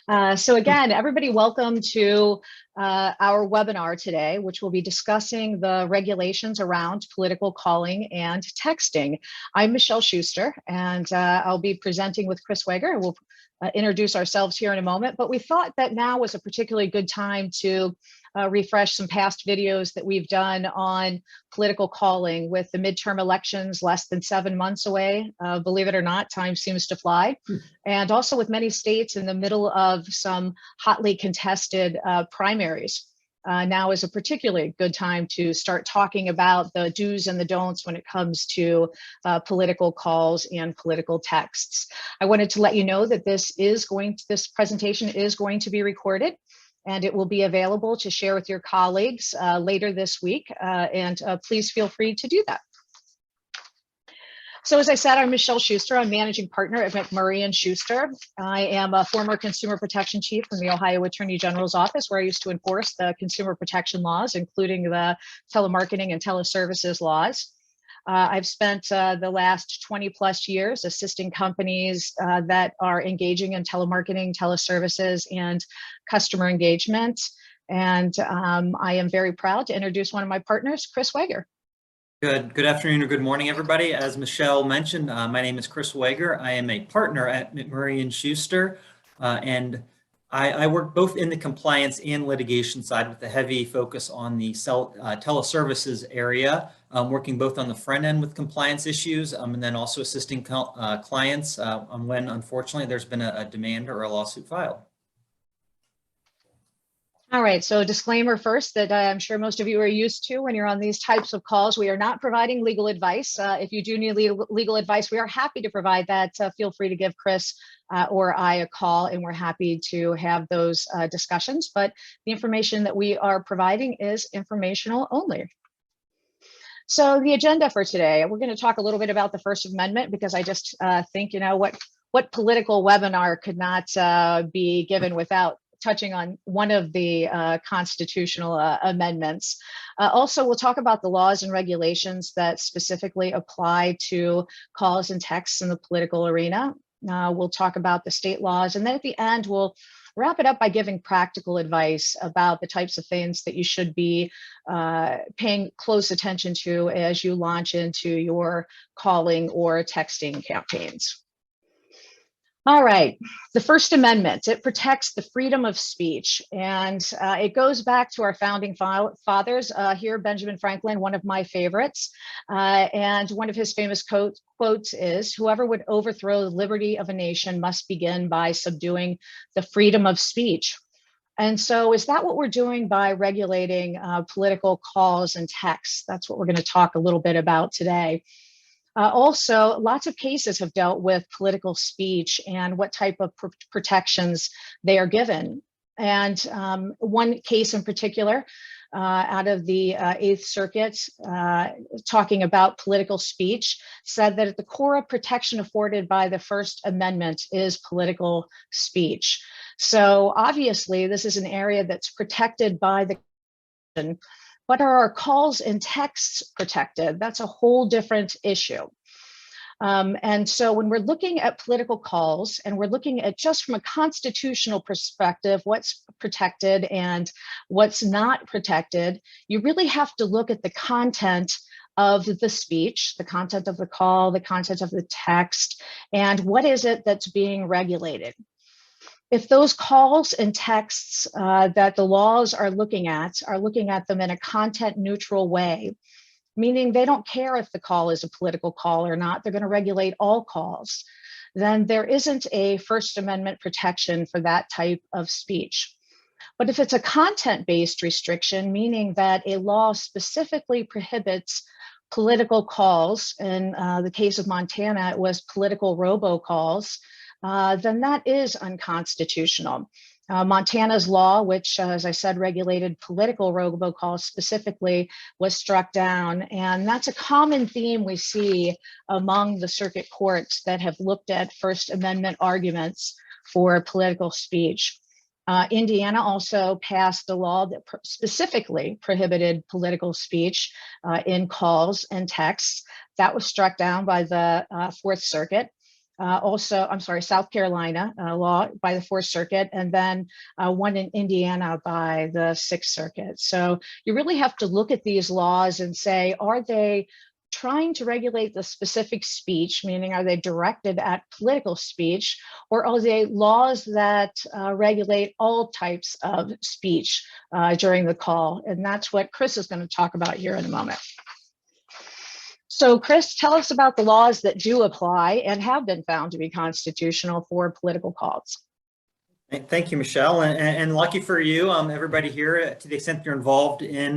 So again, everybody welcome to our webinar today, which will be discussing the regulations around political calling and texting. I'm Michele Shuster, and I'll be presenting with Chris Wager. We'll introduce ourselves here in a moment, but we thought that now was a particularly good time to refresh some past videos that we've done on political calling with the midterm elections less than 7 months away. Believe it or not, time seems to fly. And also with many states in the middle of some hotly contested primaries. Now is a particularly good time to start talking about the do's and the don'ts when it comes to political calls and political texts. I wanted to let you know that this presentation is going to be recorded, and it will be available to share with your colleagues later this week, and please feel free to do that. So as I said, I'm Michele Shuster. I'm managing partner at McMurray & Shuster. I am a former consumer protection chief from the Ohio Attorney General's office, where I used to enforce the consumer protection laws, including the telemarketing and teleservices laws. I've spent the last 20 plus years assisting companies that are engaging in telemarketing, teleservices, and customer engagement. And I am very proud to introduce one of my partners, Chris Wager. Good afternoon or good morning, everybody. As Michele mentioned, my name is Chris Wager. I am a partner at McMurray & Shuster, and I work both in the compliance and litigation side with a heavy focus on the teleservices area, working both on the front end with compliance issues and then also assisting clients when, unfortunately, there's been a demand or a lawsuit filed. All right, so a disclaimer first that I'm sure most of you are used to when you're on these types of calls. We are not providing legal advice. If you do need legal advice, we are happy to provide that. Feel free to give Chris or I a call, and we're happy to have those discussions. But the information that we are providing is informational only. So the agenda for today, we're going to talk a little bit about the First Amendment, because I just think, you know, what political webinar could not be given without touching on one of the constitutional amendments. Also, we'll talk about the laws and regulations that specifically apply to calls and texts in the political arena. We'll talk about the state laws, and then at the end, we'll wrap it up by giving practical advice about the types of things that you should be paying close attention to as you launch into your calling or texting campaigns. All right, the First Amendment, it protects the freedom of speech, and it goes back to our founding fathers here, Benjamin Franklin, one of my favorites, and one of his famous quotes is, "Whoever would overthrow the liberty of a nation must begin by subduing the freedom of speech." And so is that what we're doing by regulating political calls and texts? That's what we're going to talk a little bit about today. Also, lots of cases have dealt with political speech and what type of protections they are given. And one case in particular out of the Eighth Circuit talking about political speech said that at the core of protection afforded by the First Amendment is political speech. So obviously, this is an area that's protected by the Constitution. But are our calls and texts protected? That's a whole different issue. And so when we're looking at political calls and we're looking at just from a constitutional perspective, what's protected and what's not protected, you really have to look at the content of the speech, the content of the call, the content of the text, and what is it that's being regulated. If those calls and texts that the laws are looking at them in a content neutral way, meaning they don't care if the call is a political call or not, they're going to regulate all calls, then there isn't a First Amendment protection for that type of speech. But if it's a content-based restriction, meaning that a law specifically prohibits political calls, in the case of Montana, it was political robocalls, then that is unconstitutional. Montana's law, which, as I said, regulated political robocalls specifically, was struck down. And that's a common theme we see among the circuit courts that have looked at First Amendment arguments for political speech. Indiana also passed a law that specifically prohibited political speech in calls and texts. That was struck down by the Fourth Circuit. South Carolina law by the Fourth Circuit, and then one in Indiana by the Sixth Circuit. So you really have to look at these laws and say, are they trying to regulate the specific speech, meaning are they directed at political speech, or are they laws that regulate all types of speech during the call? And that's what Chris is going to talk about here in a moment. So Chris, tell us about the laws that do apply and have been found to be constitutional for political calls. Thank you, Michelle. And lucky for you, everybody here, to the extent you're involved in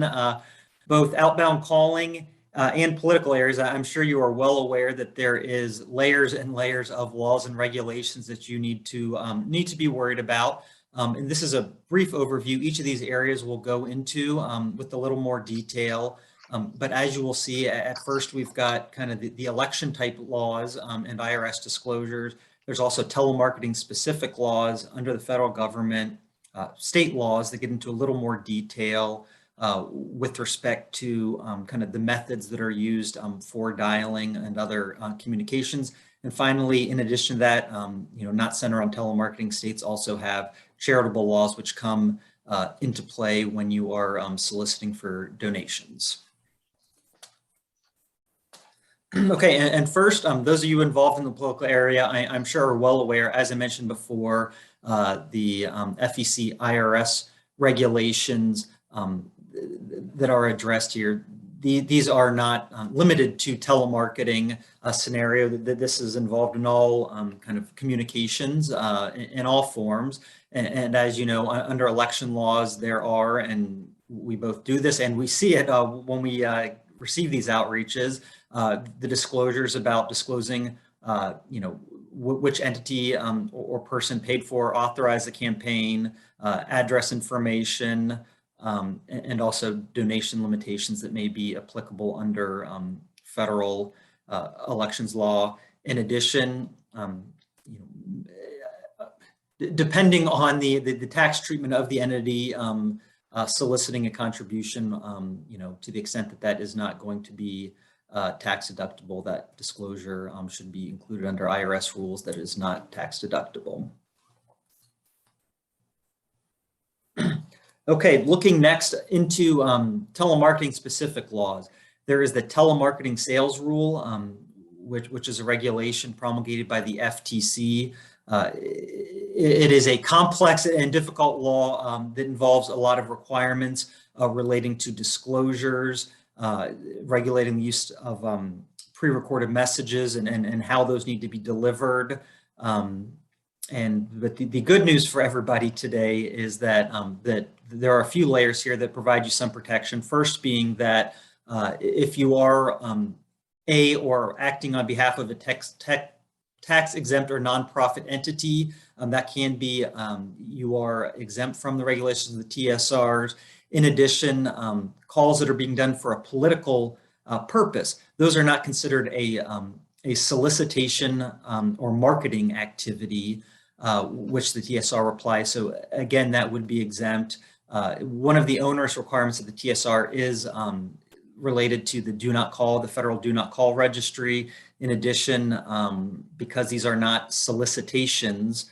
both outbound calling and political areas, I'm sure you are well aware that there is layers and layers of laws and regulations that you need to be worried about. And this is a brief overview. Each of these areas we'll go into with a little more detail. But as you will see, at first we've got kind of the election type laws and IRS disclosures. There's also telemarketing specific laws under the federal government, state laws that get into a little more detail with respect to kind of the methods that are used for dialing and other communications. And finally, in addition to that, not centered on telemarketing, states also have charitable laws which come into play when you are soliciting for donations. Okay, and first, those of you involved in the political area, I'm sure are well aware, as I mentioned before, the FEC IRS regulations that are addressed here. These are not limited to telemarketing scenario. This is involved in all kind of communications in all forms. And as you know, under election laws, there are, and we both do this, and we see it when we receive these outreaches, the disclosures about disclosing, which entity or person paid for, authorized the campaign, address information, and also donation limitations that may be applicable under federal elections law. In addition, depending on the tax treatment of the entity soliciting a contribution, to the extent that that is not going to be tax deductible, that disclosure should be included under IRS rules that is not tax deductible. Okay, looking next into telemarketing specific laws. There is the telemarketing sales rule, which is a regulation promulgated by the FTC. It is a complex and difficult law that involves a lot of requirements relating to disclosures, regulating the use of pre-recorded messages and how those need to be delivered. But the good news for everybody today is that that there are a few layers here that provide you some protection. First being that if you are or acting on behalf of a tax exempt or nonprofit entity, that can be, you are exempt from the regulations of the TSRs. In addition, calls that are being done for a political purpose, those are not considered a solicitation or marketing activity, which the TSR applies. So again, that would be exempt. One of the onerous requirements of the TSR is related to the do not call, the federal do not call registry. In addition, because these are not solicitations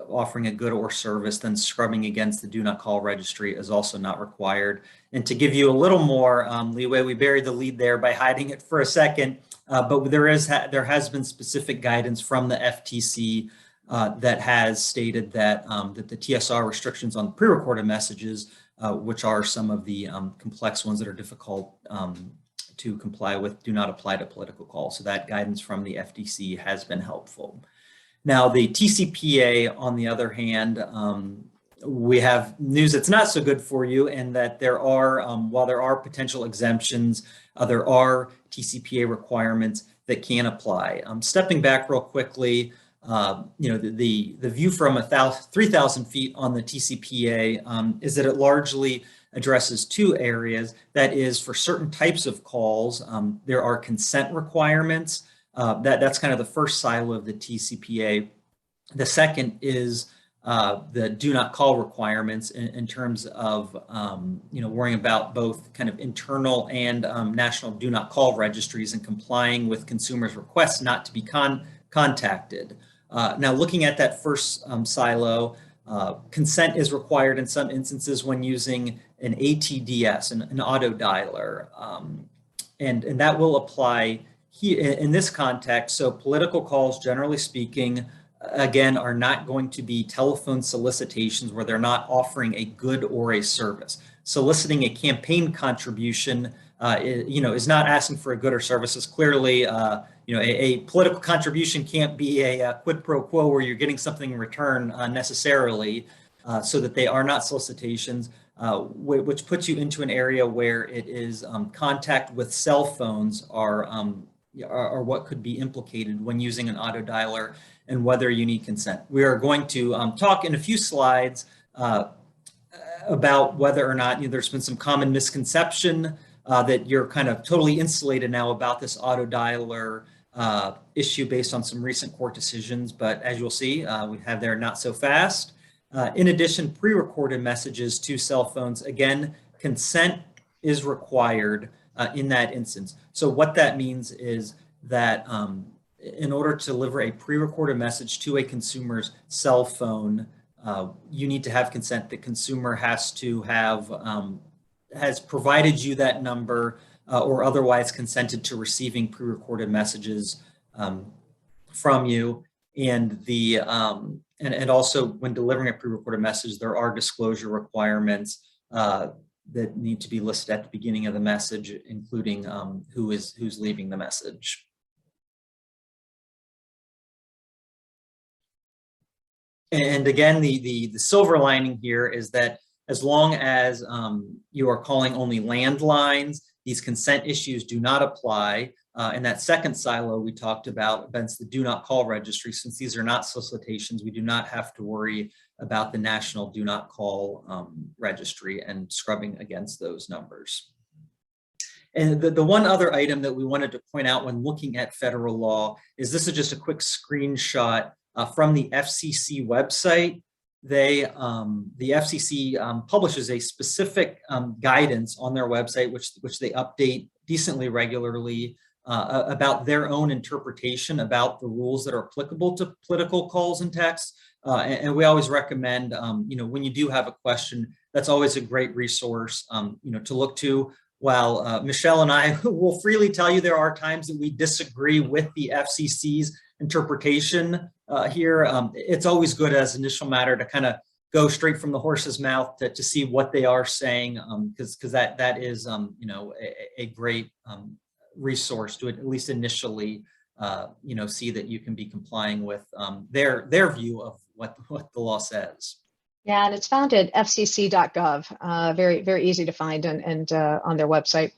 offering a good or service, then scrubbing against the do not call registry is also not required. And to give you a little more leeway, we buried the lead there by hiding it for a second, but there has been specific guidance from the FTC that has stated that that the TSR restrictions on pre-recorded messages, which are some of the complex ones that are difficult to comply with, do not apply to political calls. So that guidance from the FTC has been helpful. Now, the TCPA, on the other hand, we have news that's not so good for you, and that there are, while there are potential exemptions, there are TCPA requirements that can apply. Stepping back real quickly, the view from 3,000 feet on the TCPA is that it largely addresses two areas. That is, for certain types of calls, there are consent requirements. That's kind of the first silo of the TCPA. The second is the do not call requirements in terms of worrying about both kind of internal and national do not call registries and complying with consumers' requests not to be contacted. Now, looking at that first silo, consent is required in some instances when using an ATDS, an auto dialer, and that will apply here in this context. So political calls, generally speaking, again, are not going to be telephone solicitations where they're not offering a good or a service. Soliciting a campaign contribution, is not asking for a good or service. It's clearly, a political contribution can't be a quid pro quo where you're getting something in return necessarily, so that they are not solicitations, which puts you into an area where it is contact with cell phones are what could be implicated when using an auto dialer and whether you need consent. We are going to talk in a few slides about whether or not there's been some common misconception that you're kind of totally insulated now about this auto dialer issue based on some recent court decisions. But as you'll see, we have there not so fast. In addition, pre-recorded messages to cell phones, again, consent is required in that instance. So what that means is that in order to deliver a pre-recorded message to a consumer's cell phone, you need to have consent. The consumer has to have has provided you that number or otherwise consented to receiving pre-recorded messages from you. And the and also when delivering a pre-recorded message, there are disclosure requirements that need to be listed at the beginning of the message, including who's leaving the message. And again, the silver lining here is that as long as you are calling only landlines, these consent issues do not apply. In that second silo, we talked about events that do not call registry. Since these are not solicitations, we do not have to worry about the national do not call registry and scrubbing against those numbers. And the one other item that we wanted to point out when looking at federal law is this is just a quick screenshot from the FCC website. The FCC publishes a specific guidance on their website, which they update decently regularly about their own interpretation about the rules that are applicable to political calls and texts. And we always recommend, when you do have a question, that's always a great resource, to look to. While Michele and I will freely tell you there are times that we disagree with the FCC's interpretation here, it's always good as initial matter to kind of go straight from the horse's mouth to see what they are saying, because that is a great resource to at least initially see that you can be complying with their view of what the law says. Yeah, and it's found at fcc.gov. Very, very easy to find and on their website.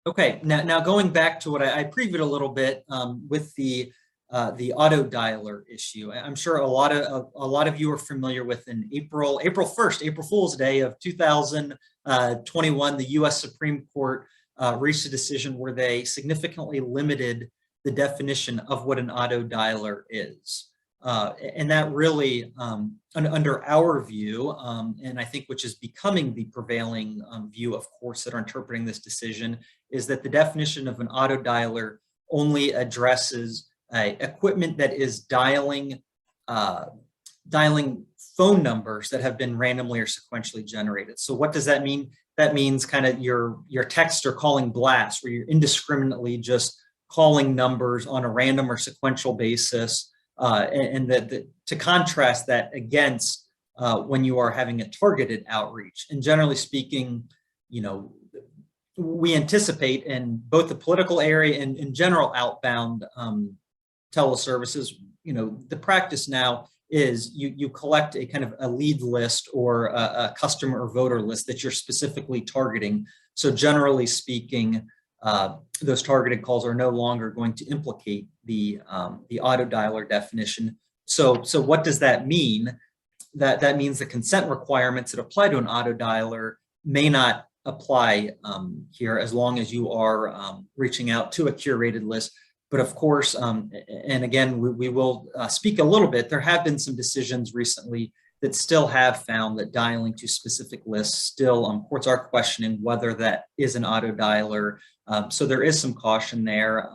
Okay, now going back to what I previewed a little bit with the auto dialer issue. I'm sure a lot of you are familiar with in April 1st, April Fool's Day of 2021, the U.S. Supreme Court reached a decision where they significantly limited the definition of what an auto dialer is. And that really, under our view, and I think which is becoming the prevailing view of courts that are interpreting this decision, is that the definition of an auto dialer only addresses equipment that is dialing phone numbers that have been randomly or sequentially generated. So what does that mean? That means kind of your text or calling blast, where you're indiscriminately just calling numbers on a random or sequential basis. And to contrast that against when you are having a targeted outreach. And generally speaking, we anticipate in both the political area and in general outbound teleservices, the practice now is you collect a kind of a lead list or a customer or voter list that you're specifically targeting. So generally speaking, those targeted calls are no longer going to implicate the auto dialer definition. So what does that mean? That means the consent requirements that apply to an auto dialer may not apply here as long as you are reaching out to a curated list. But of course, and again, we will speak a little bit. There have been some decisions recently that still have found that dialing to specific lists still, courts are questioning whether that is an auto dialer. So there is some caution there.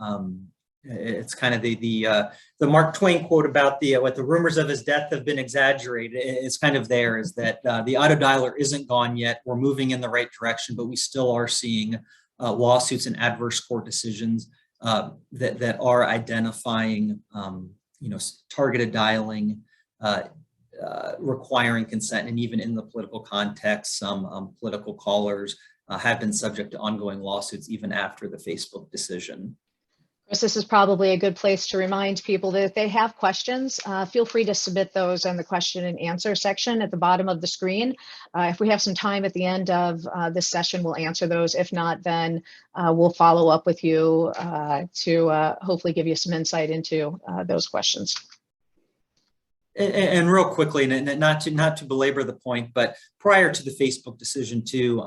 It's kind of the Mark Twain quote about what the rumors of his death have been exaggerated. It's kind of there, is that the auto dialer isn't gone yet. We're moving in the right direction, but we still are seeing lawsuits and adverse court decisions that are identifying, targeted dialing, requiring consent, and even in the political context, some political callers have been subject to ongoing lawsuits even after the Facebook decision. Chris, this is probably a good place to remind people that if they have questions, feel free to submit those in the question and answer section at the bottom of the screen. If we have some time at the end of this session, we'll answer those. If not, then we'll follow up with you to hopefully give you some insight into those questions. And real quickly, and not to belabor the point, but prior to the Facebook decision too,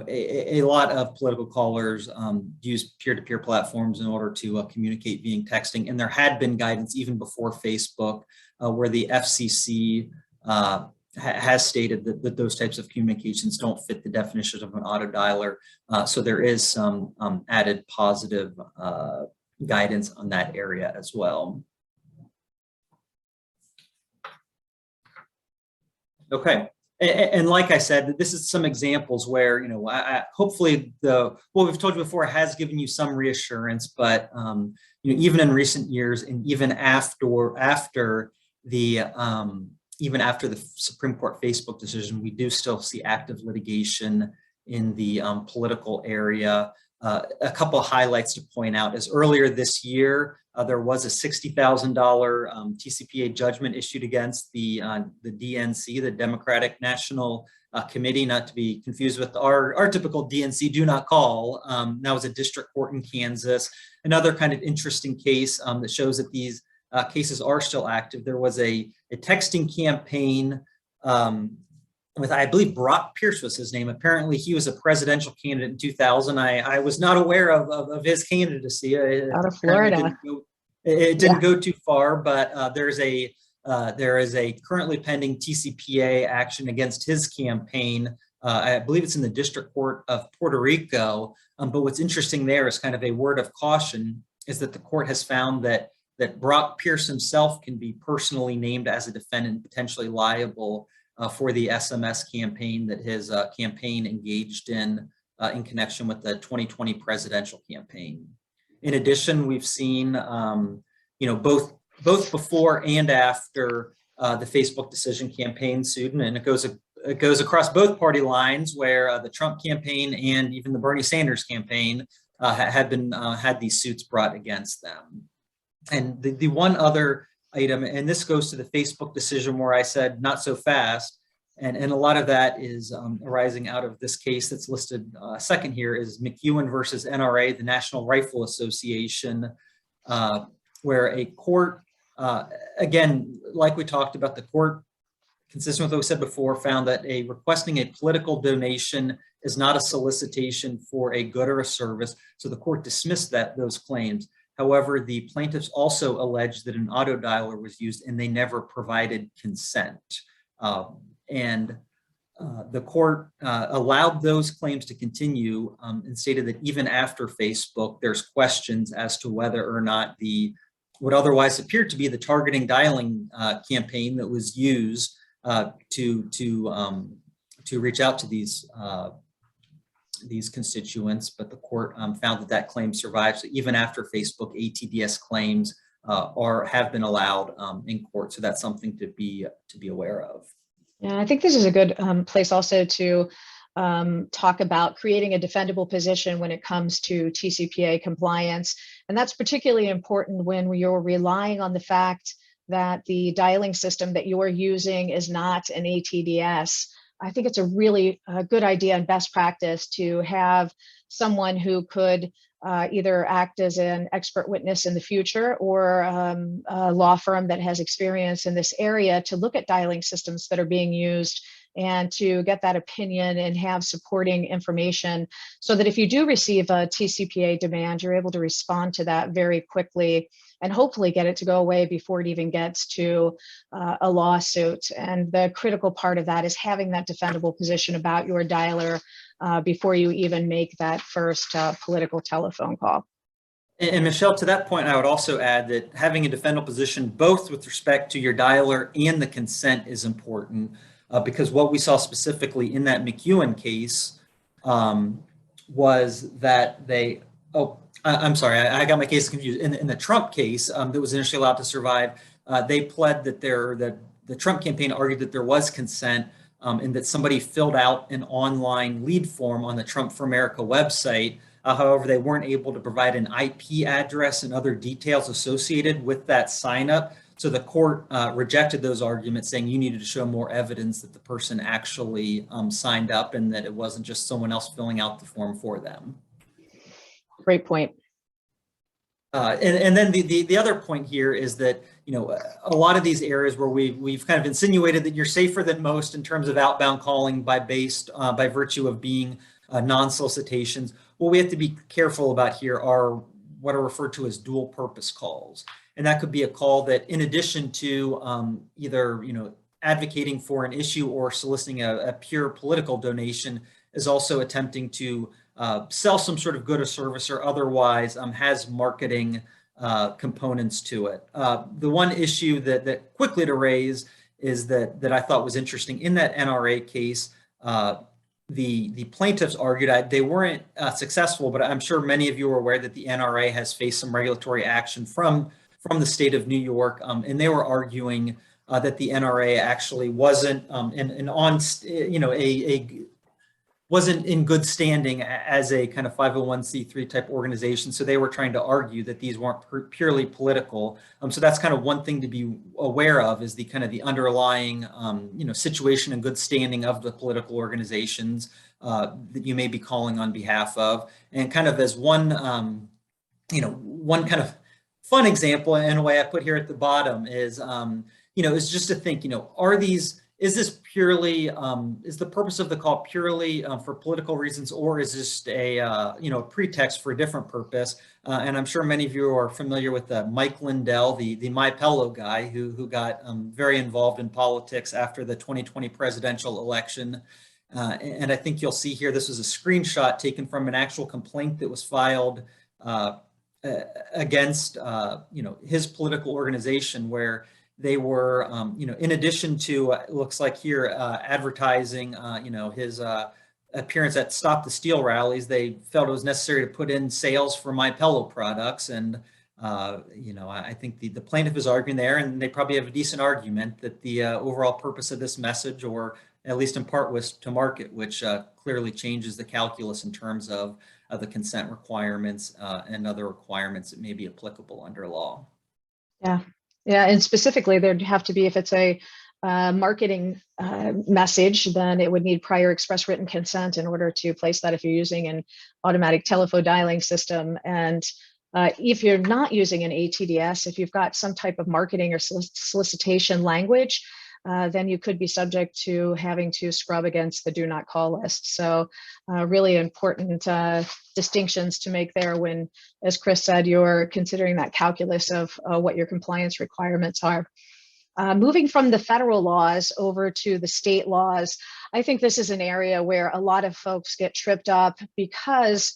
a lot of political callers use peer-to-peer platforms in order to communicate via texting. And there had been guidance even before Facebook where the FCC has stated that those types of communications don't fit the definition of an auto dialer. So there is some added positive guidance on that area as well. Okay. And like I said, this is some examples where, hopefully what we've told you before has given you some reassurance, but, even in recent years and even after the Supreme Court Facebook decision, we do still see active litigation in the political area. A couple of highlights to point out is earlier this year, there was a $60,000 TCPA judgment issued against the DNC, the Democratic National Committee, not to be confused with our typical DNC do not call. That was a district court in Kansas. Another kind of interesting case that shows that these cases are still active. There was a texting campaign with, I believe, Brock Pierce was his name. Apparently, he was a presidential candidate in 2000. I was not aware of his candidacy. Out of Florida. It didn't go too far, but there is a currently pending TCPA action against his campaign. I believe it's in the District Court of Puerto Rico. But what's interesting there is kind of a word of caution, is that the court has found that Brock Pierce himself can be personally named as a defendant, potentially liable for the SMS campaign that his campaign engaged in connection with the 2020 presidential campaign. In addition, we've seen, both before and after the Facebook decision campaign sued, and it goes across both party lines, where the Trump campaign and even the Bernie Sanders campaign had these suits brought against them. And the one other item, and this goes to the Facebook decision where I said not so fast, and a lot of that is arising out of this case that's listed second here, is McEwen versus NRA, the National Rifle Association, where a court, again, like we talked about, the court, consistent with what we said before, found that requesting a political donation is not a solicitation for a good or a service, so the court dismissed those claims. However, the plaintiffs also alleged that an auto dialer was used and they never provided consent. And the court allowed those claims to continue and stated that even after Facebook, there's questions as to whether or not what otherwise appeared to be the targeting dialing campaign that was used to reach out to these constituents, but the court found that claim survived. So even after Facebook, ATDS claims have been allowed in court. So that's something to be aware of. Yeah, I think this is a good place also to talk about creating a defendable position when it comes to TCPA compliance. And that's particularly important when you're relying on the fact that the dialing system that you're using is not an ATDS. I think it's a really good idea and best practice to have someone who could either act as an expert witness in the future or a law firm that has experience in this area to look at dialing systems that are being used and to get that opinion and have supporting information so that if you do receive a TCPA demand, you're able to respond to that very quickly and hopefully get it to go away before it even gets to a lawsuit. And the critical part of that is having that defendable position about your dialer before you even make that first political telephone call. And Michele, to that point, I would also add that having a defendable position, both with respect to your dialer and the consent, is important because what we saw specifically in that McEwen case was that they, I'm sorry, I got my case confused. In the Trump case that was initially allowed to survive, they pled that the Trump campaign argued that there was consent and that somebody filled out an online lead form on the Trump for America website. However, they weren't able to provide an IP address and other details associated with that sign up. So the court rejected those arguments, saying you needed to show more evidence that the person actually signed up and that it wasn't just someone else filling out the form for them. Great point. And then the other point here is that, you know, a lot of these areas where we've kind of insinuated that you're safer than most in terms of outbound calling by virtue of being non-solicitations. What we have to be careful about here are what are referred to as dual purpose calls. And that could be a call that, in addition to either, you know, advocating for an issue or soliciting a pure political donation, is also attempting to sell some sort of good or service or otherwise has marketing components to it. The one issue that quickly to raise is that I thought was interesting in that NRA case. The plaintiffs argued they weren't successful, but I'm sure many of you are aware that the NRA has faced some regulatory action from the state of New York, and they were arguing that the NRA actually wasn't wasn't in good standing as a kind of 501c3 type organization. So they were trying to argue that these weren't purely political. So that's kind of one thing to be aware of, is the kind of the underlying situation and good standing of the political organizations that you may be calling on behalf of. And kind of as one one kind of fun example, in a way I put here at the bottom, is is just to think, is this purely, is the purpose of the call purely for political reasons, or is this a pretext for a different purpose? And I'm sure many of you are familiar with Mike Lindell, the My Pillow guy, who got very involved in politics after the 2020 presidential election. And I think you'll see here, this was a screenshot taken from an actual complaint that was filed against his political organization, where they were, in addition to, it looks like here, advertising, his appearance at Stop the Steal rallies, they felt it was necessary to put in sales for My Pillow products. And, I think the plaintiff is arguing there, and they probably have a decent argument, that the overall purpose of this message, or at least in part, was to market, which clearly changes the calculus in terms of the consent requirements and other requirements that may be applicable under law. Yeah, and specifically, there'd have to be, if it's a marketing message, then it would need prior express written consent in order to place that if you're using an automatic telephone dialing system. And if you're not using an ATDS, if you've got some type of marketing or solicitation language, then you could be subject to having to scrub against the do not call list. So really important distinctions to make there when, as Chris said, you're considering that calculus of what your compliance requirements are. Moving from the federal laws over to the state laws, I think this is an area where a lot of folks get tripped up, because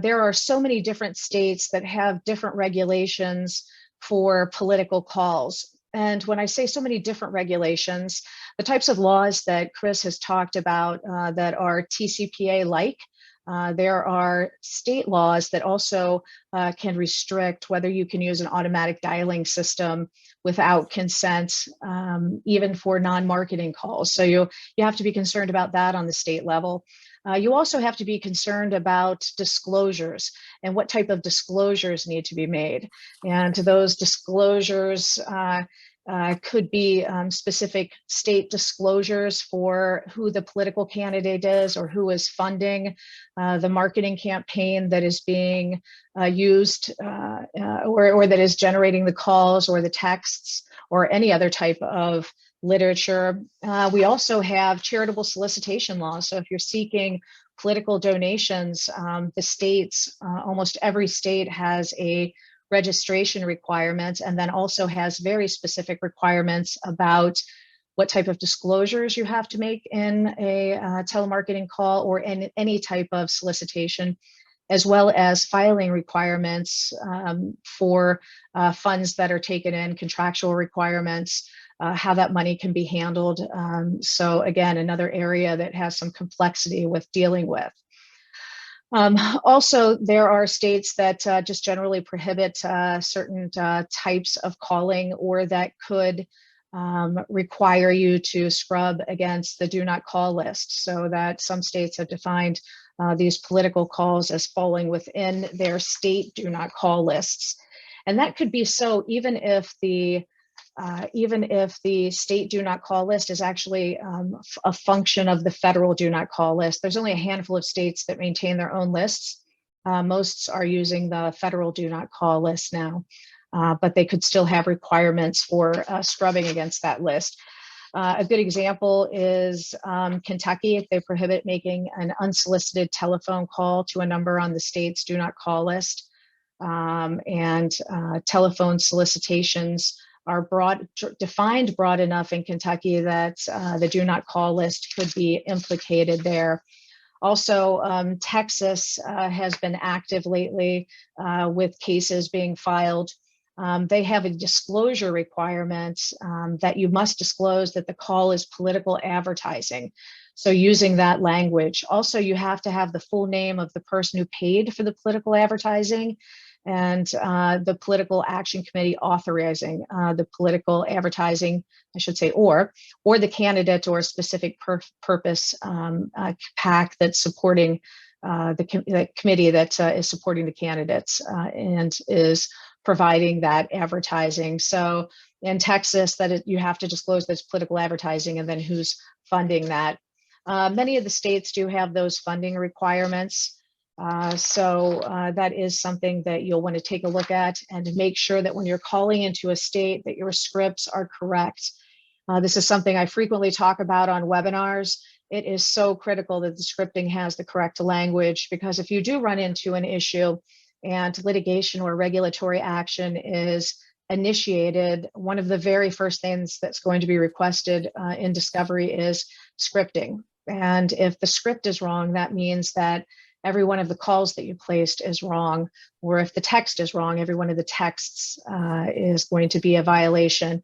there are so many different states that have different regulations for political calls. And when I say so many different regulations, the types of laws that Chris has talked about that are TCPA-like, there are state laws that also can restrict whether you can use an automatic dialing system without consent, even for non-marketing calls. So you have to be concerned about that on the state level. You also have to be concerned about disclosures and what type of disclosures need to be made. And those disclosures could be specific state disclosures for who the political candidate is, or who is funding the marketing campaign that is being used, or that is generating the calls or the texts, or any other type of literature. We also have charitable solicitation laws. So if you're seeking political donations, the states, almost every state has a registration requirement, and then also has very specific requirements about what type of disclosures you have to make in a telemarketing call or in any type of solicitation. as well as filing requirements for funds that are taken in, contractual requirements, how that money can be handled. So again, another area that has some complexity with dealing with. Also, there are states that just generally prohibit certain types of calling, or that could require you to scrub against the do not call list, so that some states have defined these political calls as falling within their state do not call lists. And that could be so even if the state do not call list is actually a function of the federal do not call list. There's only a handful of states that maintain their own lists. Most are using the federal do not call list now, but they could still have requirements for scrubbing against that list. A good example is Kentucky. They prohibit making an unsolicited telephone call to a number on the state's do not call list. And telephone solicitations are defined broad enough in Kentucky that the do not call list could be implicated there. Also, Texas has been active lately with cases being filed. They have a disclosure requirement that you must disclose that the call is political advertising. So using that language. Also, you have to have the full name of the person who paid for the political advertising, and the political action committee authorizing the political advertising, I should say, or the candidate or specific purpose PAC that's supporting the committee that is supporting the candidates and is providing that advertising. So in Texas, you have to disclose that's political advertising and then who's funding that. Many of the states do have those funding requirements. So that is something that you'll want to take a look at and make sure that when you're calling into a state that your scripts are correct. This is something I frequently talk about on webinars. It is so critical that the scripting has the correct language, because if you do run into an issue and litigation or regulatory action is initiated, one of the very first things that's going to be requested in discovery is scripting. And if the script is wrong, that means that every one of the calls that you placed is wrong, or if the text is wrong, every one of the texts is going to be a violation.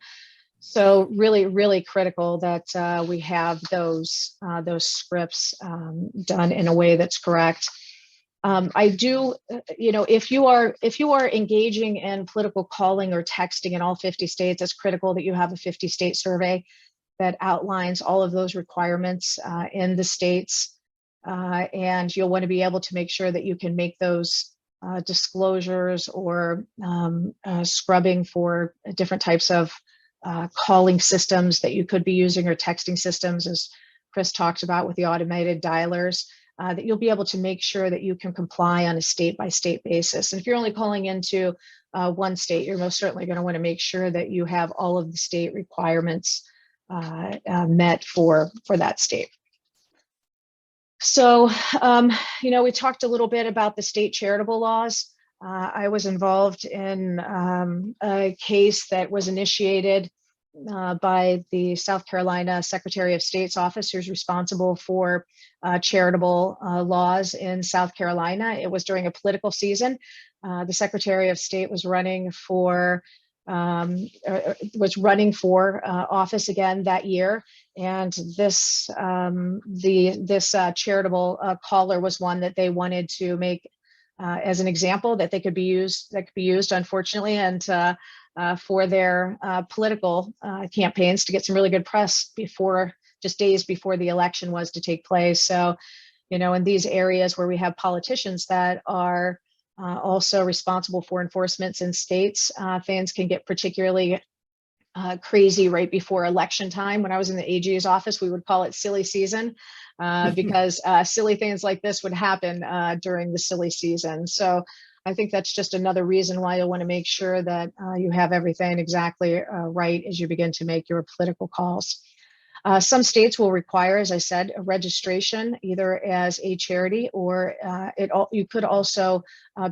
So really, really critical that we have those scripts done in a way that's correct. I do, if you are engaging in political calling or texting in all 50 states, it's critical that you have a 50-state survey that outlines all of those requirements in the states. And you'll want to be able to make sure that you can make those disclosures or scrubbing for different types of calling systems that you could be using, or texting systems, as Chris talked about with the automated dialers, that you'll be able to make sure that you can comply on a state-by-state basis. And if you're only calling into one state, you're most certainly going to want to make sure that you have all of the state requirements met for that state. So, we talked a little bit about the state charitable laws. I was involved in a case that was initiated by the South Carolina Secretary of State's office, who's responsible for charitable laws in South Carolina. It was during a political season. The Secretary of State was running for office again that year, and this charitable caller was one that they wanted to make as an example that could be used, unfortunately, and for their political campaigns to get some really good press just days before the election was to take place. So, in these areas where we have politicians that are also responsible for enforcements in states, things can get particularly crazy right before election time. When I was in the AG's office, we would call it silly season because silly things like this would happen during the silly season. So I think that's just another reason why you'll want to make sure that you have everything exactly right as you begin to make your political calls. Some states will require, as I said, a registration either as a charity, or you could also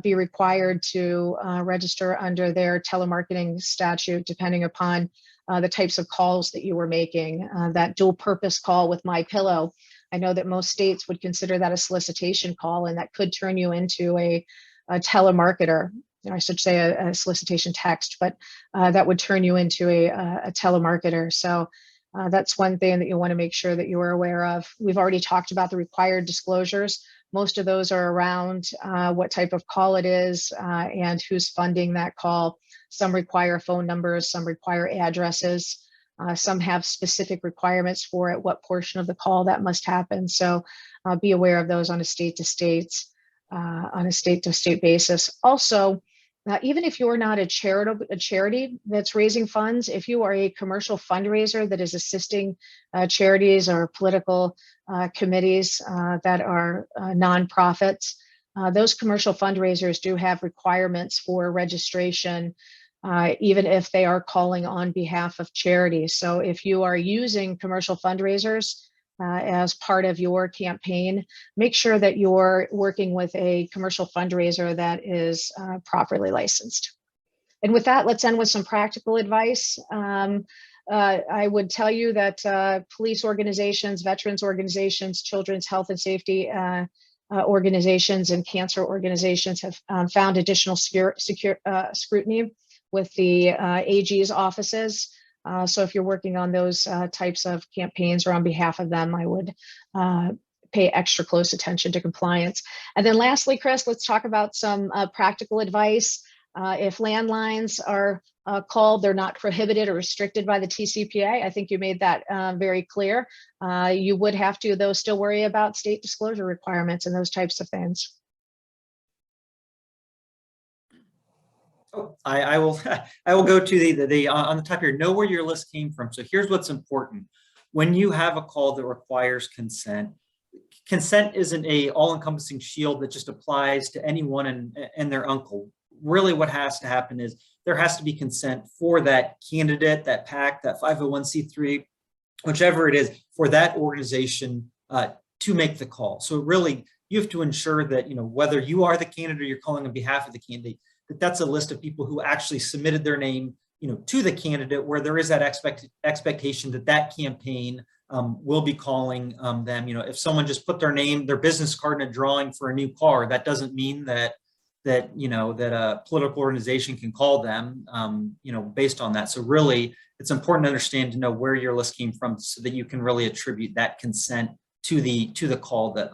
be required to register under their telemarketing statute, depending upon the types of calls that you were making. That dual purpose call with MyPillow I know that most states would consider that a solicitation call, and that could turn you into a telemarketer. I should say a solicitation text, but that would turn you into a telemarketer. So that's one thing that you want to make sure that you are aware of. We've already talked about the required disclosures. Most of those are around what type of call it is and who's funding that call. Some require phone numbers, some require addresses. Some have specific requirements for it, what portion of the call that must happen. So be aware of those on a state-to-state basis. Also, even if you're not a charity that's raising funds, if you are a commercial fundraiser that is assisting charities or political committees that are nonprofits, those commercial fundraisers do have requirements for registration, even if they are calling on behalf of charities. So if you are using commercial fundraisers as part of your campaign, make sure that you're working with a commercial fundraiser that is properly licensed. And with that, let's end with some practical advice. I would tell you that police organizations, veterans organizations, children's health and safety organizations, and cancer organizations have found additional scrutiny with the AG's offices. So if you're working on those types of campaigns or on behalf of them, I would pay extra close attention to compliance. And then lastly, Chris, let's talk about some practical advice. If landlines are called, they're not prohibited or restricted by the TCPA. I think you made that very clear. You would have to, though, still worry about state disclosure requirements and those types of things. Oh, I will go to the on the top here, know where your list came from. So here's what's important. When you have a call that requires consent, consent isn't a all-encompassing shield that just applies to anyone and their uncle. Really what has to happen is there has to be consent for that candidate, that PAC, that 501c3, whichever it is, for that organization to make the call. So really, you have to ensure that, whether you are the candidate or you're calling on behalf of the candidate, that's a list of people who actually submitted their name, to the candidate, where there is that expectation that that campaign will be calling them. If someone just put their name, their business card in a drawing for a new car, that doesn't mean that a political organization can call them, based on that. So really, it's important to understand, to know where your list came from, so that you can really attribute that consent to the call that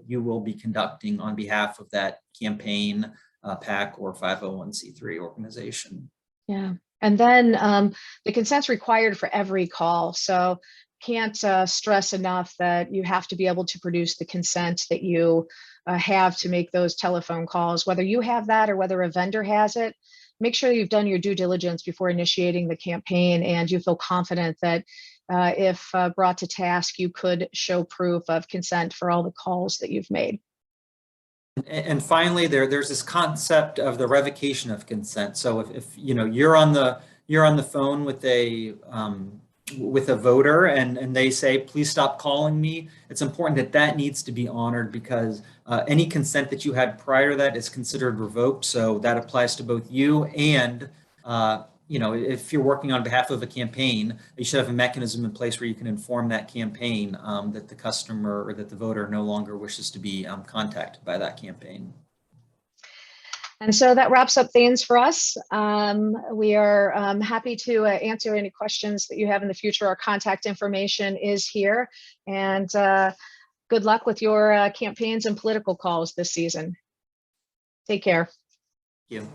you will be conducting on behalf of that campaign, PAC, or 501c3 organization. Yeah, and then the consent's required for every call. So can't stress enough that you have to be able to produce the consent that you have to make those telephone calls, whether you have that or whether a vendor has it. Make sure you've done your due diligence before initiating the campaign, and you feel confident that if brought to task, you could show proof of consent for all the calls that you've made. And finally, there's this concept of the revocation of consent. So if you're on the phone with a voter and they say, please stop calling me, it's important that needs to be honored, because any consent that you had prior to that is considered revoked. So that applies to both you and if you're working on behalf of a campaign, you should have a mechanism in place where you can inform that campaign that the customer or that the voter no longer wishes to be contacted by that campaign. And so that wraps up things for us. We are happy to answer any questions that you have in the future. Our contact information is here, and good luck with your campaigns and political calls this season. Take care. Thank you.